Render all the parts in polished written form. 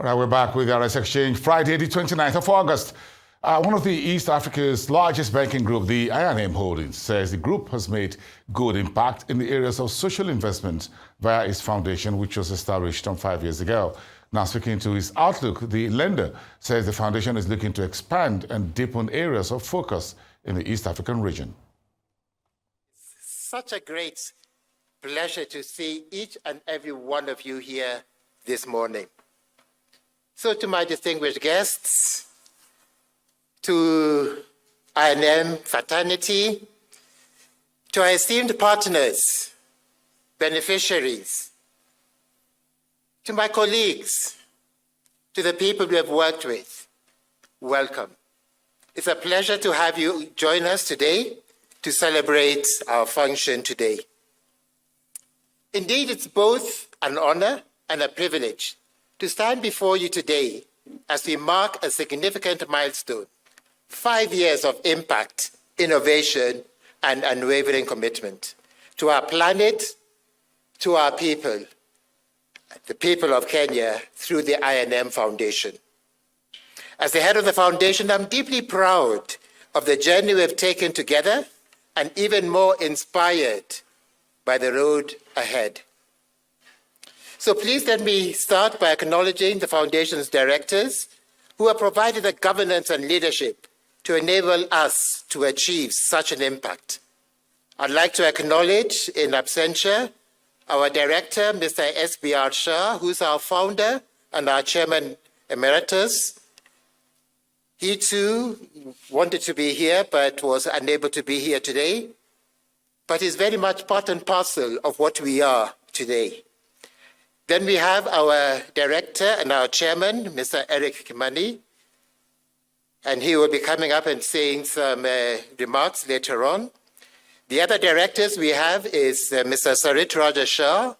All right, we're back with RS Exchange, Friday, the 29th of August. One of the East Africa's largest banking group, the I&M Holdings, says the group has made good impact in the areas of social investment via its foundation, which was established 5 years ago. Now, speaking to its outlook, the lender says the foundation is looking to expand and deepen areas of focus in the East African region. Such a great pleasure to see each and every one of you here this morning. So to my distinguished guests, to I&M fraternity, to our esteemed partners, beneficiaries, to my colleagues, to the people we have worked with, welcome. It's a pleasure to have you join us today to celebrate our function today. Indeed, it's both an honor and a privilege to stand before you today as we mark a significant milestone, 5 years of impact, innovation, and unwavering commitment to our planet, to our people, the people of Kenya, through the I&M Foundation. As the head of the foundation, I'm deeply proud of the journey we've taken together and even more inspired by the road ahead. So please let me start by acknowledging the foundation's directors who have provided the governance and leadership to enable us to achieve such an impact. I'd like to acknowledge in absentia our director, Mr. S.B.R. Shah, who's our founder and our chairman emeritus. He too wanted to be here but was unable to be here today, but is very much part and parcel of what we are today. Then we have our director and our chairman, Mr. Eric Kimani, and he will be coming up and saying some remarks later on. The other directors we have is Mr. Sarit Raja Shah,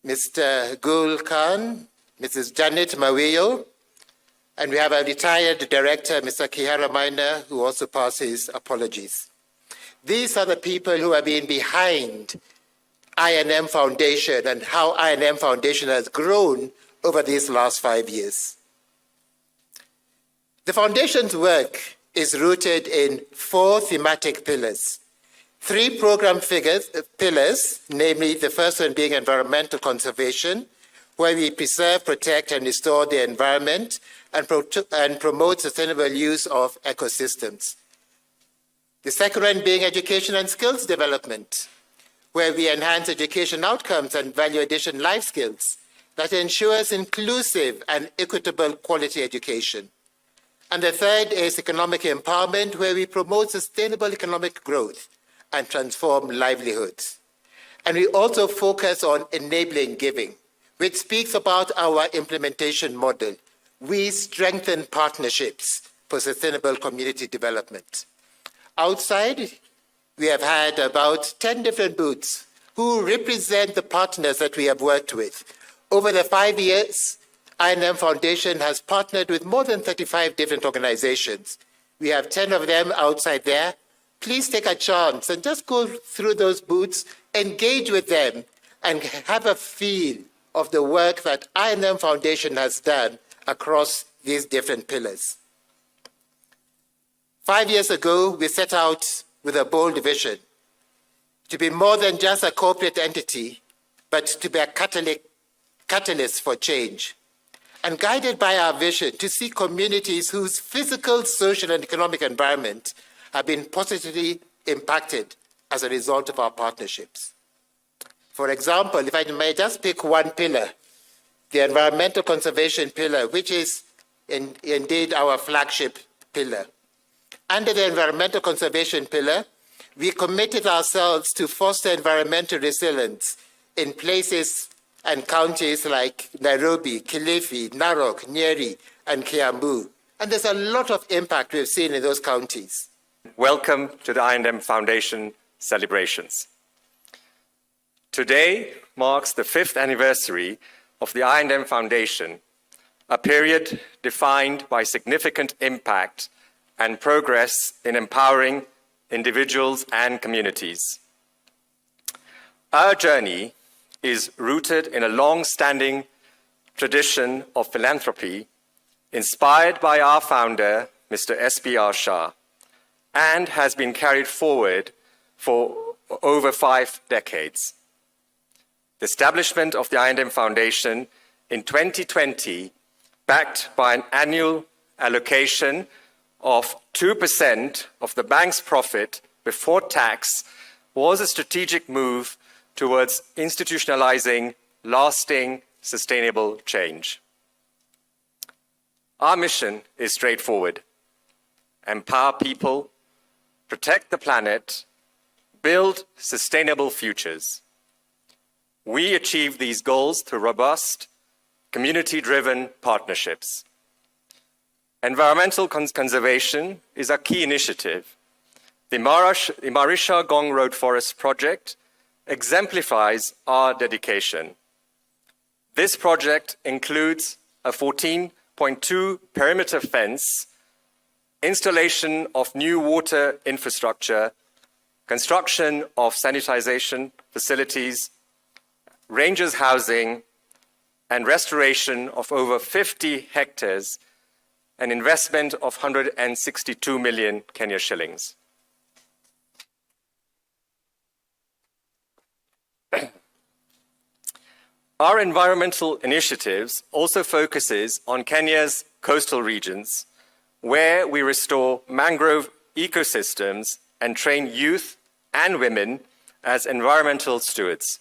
Mr. Gul Khan, Mrs. Janet Mawiyo, and we have a retired director, Mr. Kihara Maina, who also passes apologies. These are the people who have been behind I&M Foundation and how I&M Foundation has grown over these last 5 years. The foundation's work is rooted in 4 thematic pillars. 3 program pillars, namely the first one being environmental conservation, where we preserve, protect, and restore the environment and promote sustainable use of ecosystems. The second one being education and skills development, where we enhance education outcomes and value addition life skills that ensures inclusive and equitable quality education. And the third is economic empowerment, where we promote sustainable economic growth and transform livelihoods. And we also focus on enabling giving, which speaks about our implementation model. We strengthen partnerships for sustainable community development. Outside, we have had about 10 different booths who represent the partners that we have worked with. Over the 5 years, I&M Foundation has partnered with more than 35 different organizations. We have 10 of them outside there. Please take a chance and just go through those booths, engage with them, and have a feel of the work that I&M Foundation has done across these different pillars. 5 years ago, we set out with a bold vision to be more than just a corporate entity, but to be a catalyst for change. And guided by our vision to see communities whose physical, social, and economic environment have been positively impacted as a result of our partnerships. For example, if I may just pick one pillar, the environmental conservation pillar, which is indeed our flagship pillar. Under the environmental conservation pillar, we committed ourselves to foster environmental resilience in places and counties like Nairobi, Kilifi, Narok, Nyeri, and Kiambu. And there's a lot of impact we've seen in those counties. Welcome to the I&M Foundation celebrations. Today marks the 5th anniversary of the I&M Foundation, a period defined by significant impact and progress in empowering individuals and communities. Our journey is rooted in a long-standing tradition of philanthropy inspired by our founder, Mr. S.B.R. Shah, and has been carried forward for over 5 decades. The establishment of the I&M Foundation in 2020, backed by an annual allocation of 2% of the bank's profit before tax, was a strategic move towards institutionalizing lasting, sustainable change. Our mission is straightforward: empower people, protect the planet, build sustainable futures. We achieve these goals through robust, community-driven partnerships. Environmental conservation is a key initiative. The Marisha Gong Road Forest Project exemplifies our dedication. This project includes a 14.2 perimeter fence, installation of new water infrastructure, construction of sanitization facilities, rangers housing, and restoration of over 50 hectares, an investment of 162 million Kenya shillings. Our environmental initiatives also focuses on Kenya's coastal regions, where we restore mangrove ecosystems and train youth and women as environmental stewards.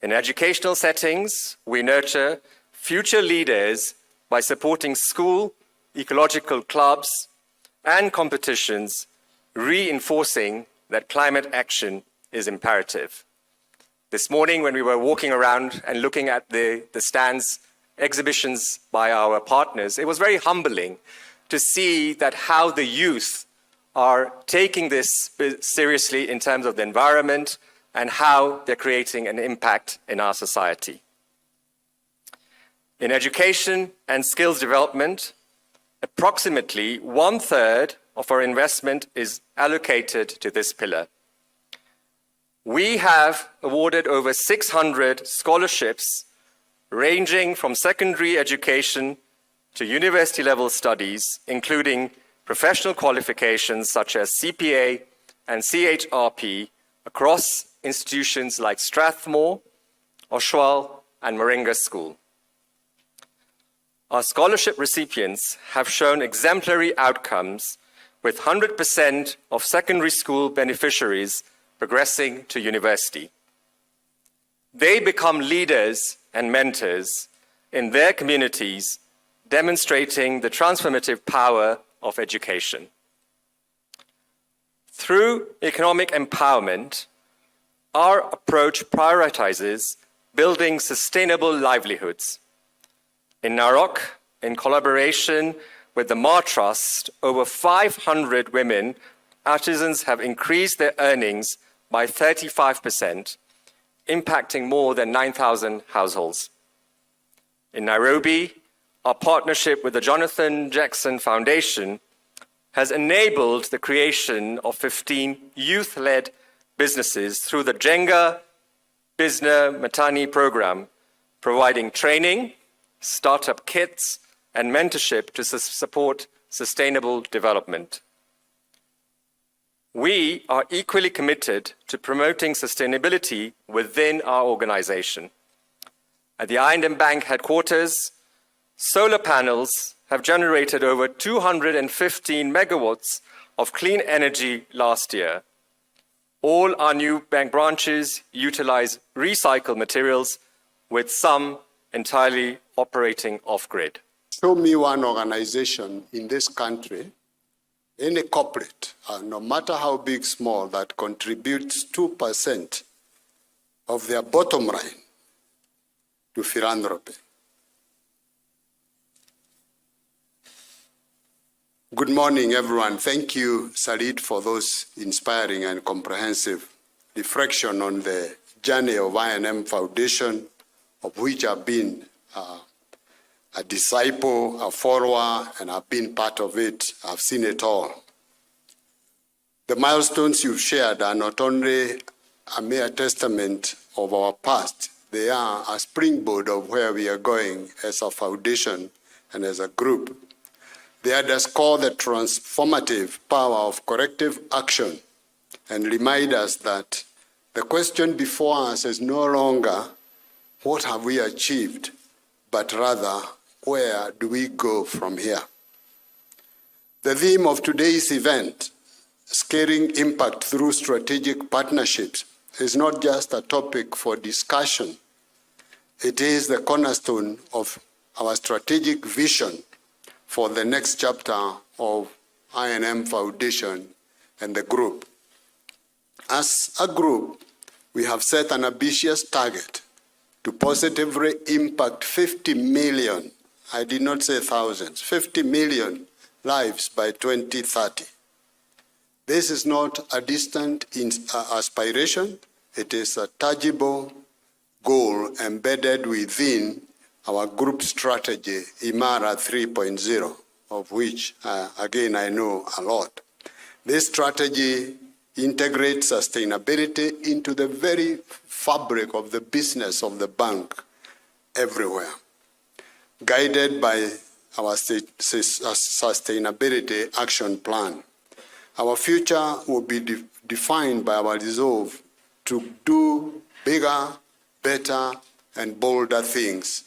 In educational settings, we nurture future leaders by supporting school ecological clubs and competitions, reinforcing that climate action is imperative. This morning, when we were walking around and looking at the stands, exhibitions by our partners, it was very humbling to see that how the youth are taking this seriously in terms of the environment and how they're creating an impact in our society. In education and skills development, approximately 1/3 of our investment is allocated to this pillar. We have awarded over 600 scholarships ranging from secondary education to university-level studies, including professional qualifications such as CPA and CHRP across institutions like Strathmore, Oshwal, and Moringa School. Our scholarship recipients have shown exemplary outcomes, with 100% of secondary school beneficiaries progressing to university. They become leaders and mentors in their communities, demonstrating the transformative power of education. Through economic empowerment, our approach prioritizes building sustainable livelihoods. In Narok, in collaboration with the Ma Trust, over 500 women artisans have increased their earnings by 35%, impacting more than 9,000 households. In Nairobi, our partnership with the Jonathan Jackson Foundation has enabled the creation of 15 youth-led businesses through the Jenga Bizna Matani program, providing training, startup kits, and mentorship to support sustainable development. We are equally committed to promoting sustainability within our organization. At the I&M Bank headquarters, solar panels have generated over 215 megawatts of clean energy last year. All our new bank branches utilize recycled materials, with some entirely operating off-grid. Show me one organization in this country, any corporate, no matter how big, small, that contributes 2% of their bottom line to philanthropy. Good morning, everyone. Thank you, Salit, for those inspiring and comprehensive reflection on the journey of I&M Foundation, of which I've been a disciple, a follower, and I've been part of it. I've seen it all. The milestones you've shared are not only a mere testament of our past, they are a springboard of where we are going as a foundation and as a group. They underscore the transformative power of corrective action and remind us that the question before us is no longer what have we achieved, but rather where do we go from here? The theme of today's event, scaling impact through strategic partnerships, is not just a topic for discussion. It is the cornerstone of our strategic vision for the next chapter of I&M Foundation and the group. As a group, we have set an ambitious target to positively impact 50 million, I did not say thousands, 50 million lives by 2030. This is not a distant aspiration, it is a tangible goal embedded within our group strategy, Imara 3.0, of which, again, I know a lot. This strategy integrates sustainability into the very fabric of the business of the bank everywhere, guided by our sustainability action plan. Our future will be defined by our resolve to do bigger, better, and bolder things